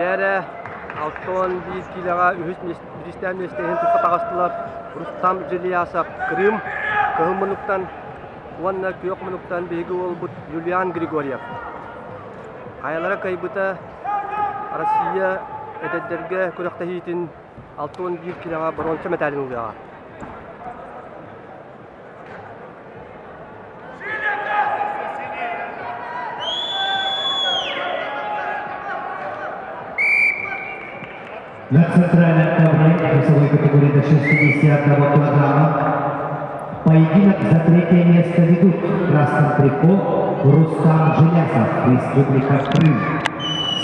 Билere Алтон bir kilaga ühüs Bristol Mesteğin tufa tağıstılar. Rustam Жилясов Крым. Кылмынуктан Уанна Күйокмынуктан беги олбут Юлиан Григорьев. Каялара кайбыта Россия эдердерге көрөктахитин Алтон bir kilaga бронза медалин улуяга. На центральном ковре весовой категории до 61 килограмма поединок за третье место ведут в красном трико Рустам Жилясов, Республика Крым.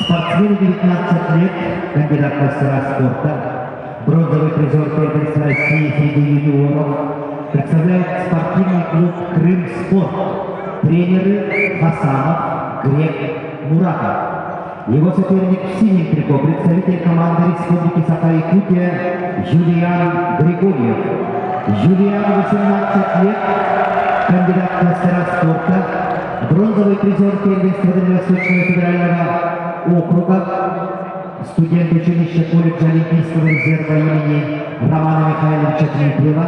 Спортсмен 19 лет, кандидат в мастера спорта, бронзовый призер первенства России среди юниоров, представляет спортивный клуб «Крым Спорт», тренеры Хасанов, Грек, Муратов. Его соперник в синем трико, представитель команды Республики Саха-Якутия Юлиан Григорьев. Юлиан 18 лет, кандидат в мастера спорта, бронзовый призер первенства Дальневосточного федерального округа, студент училища колледжа Олимпийского резерва имени Романа Михайловича Дмитриева,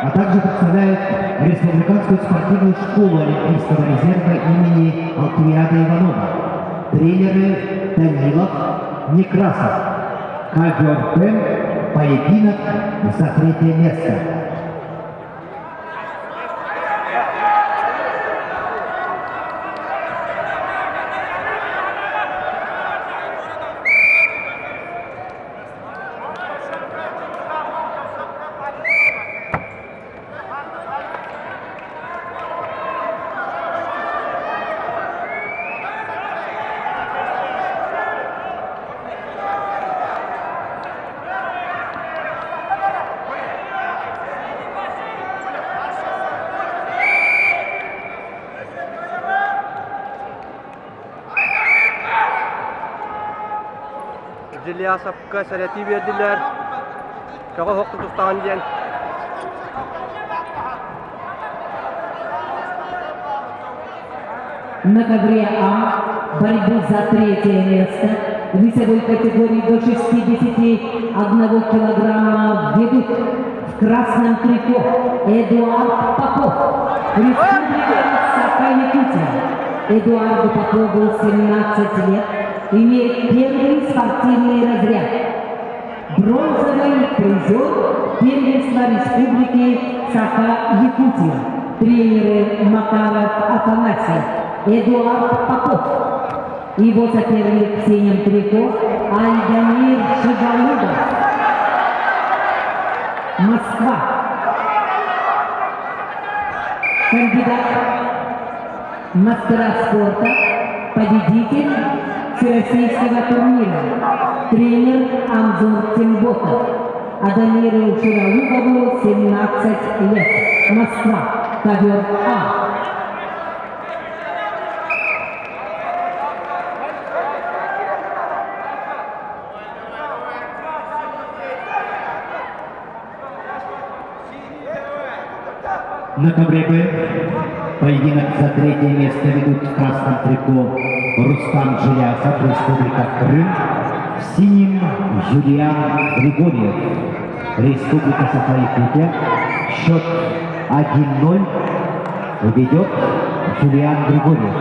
а также представляет Республиканскую спортивную школу Олимпийского резерва имени Алтимиада Иванова. Тренеры Данилов, Некрасов. Ковер П. Поединок за третье место. Жилясовка сәрәти бердилер. Кага хоқты тұстаған ден. На ковре А борьбу за третье место в весовой категории до 61 килограмма ведут в красном трико Эдуард Попов, Республика Саха-Якутия. Эдуарду Попову 17 лет, имеет первый спортивный разряд. Бронзовый призер первенства Республики Саха-Якутия. Тренеры Макаров Афанасьев, Эдуард Попов. Его соперник в синем трико Айдамир Шигалудов. Москва. Кандидат в мастера спорта, победитель всероссийского турнира, тренер Анзор Тимботов. Адамиру Шигалудову 17 лет. Москва. Ковер А. На ковре Б поединок за третье место ведут в красном трико Рустам Жилясов, Республика Крым, в синем Юлиан Григорьев, Республика Саха-Якутия. Счет 1-0 ведет Юлиан Григорьев.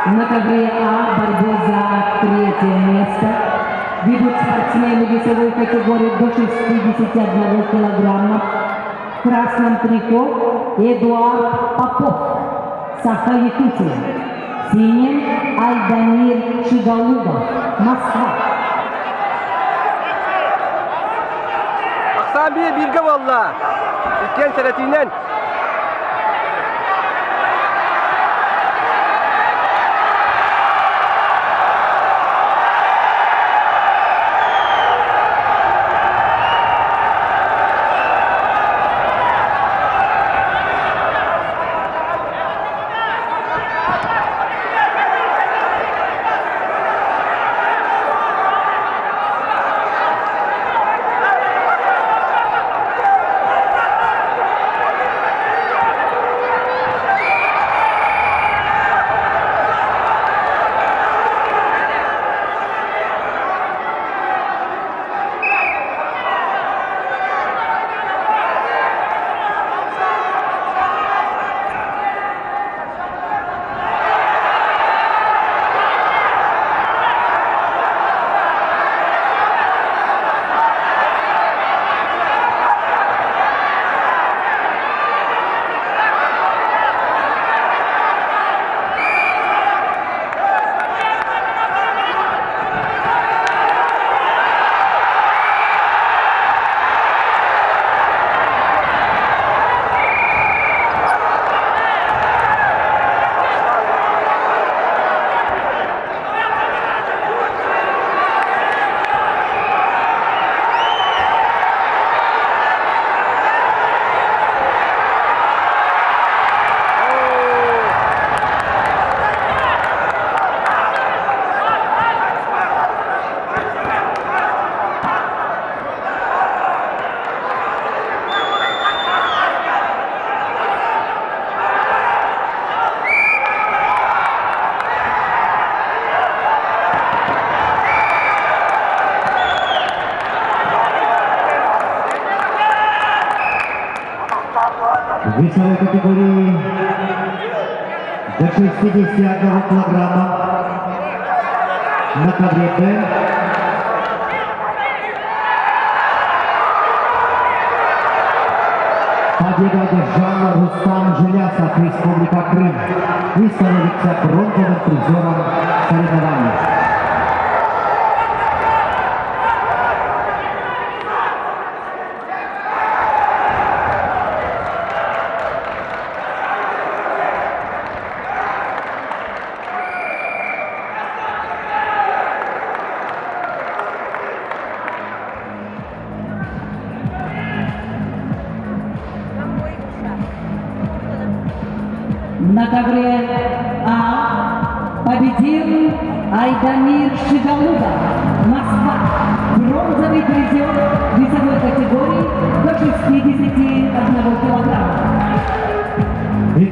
На ковре А борьбу за третье место ведут спортсмены весовой категории до 61 килограмма. В красном трико Эдуард Попов, Саха-Якутия. В синем Айдамир Шигалуба, Москва. Aksan bir bilgi valla. İlken seretiyle. В весовой категории до 61 килограмма на ковре Б победу одержал Рустам Желясов, Республика Крым, и становится бронзовым призером соревнований. На ковре А победил Айдамир Шигалуба, Москва.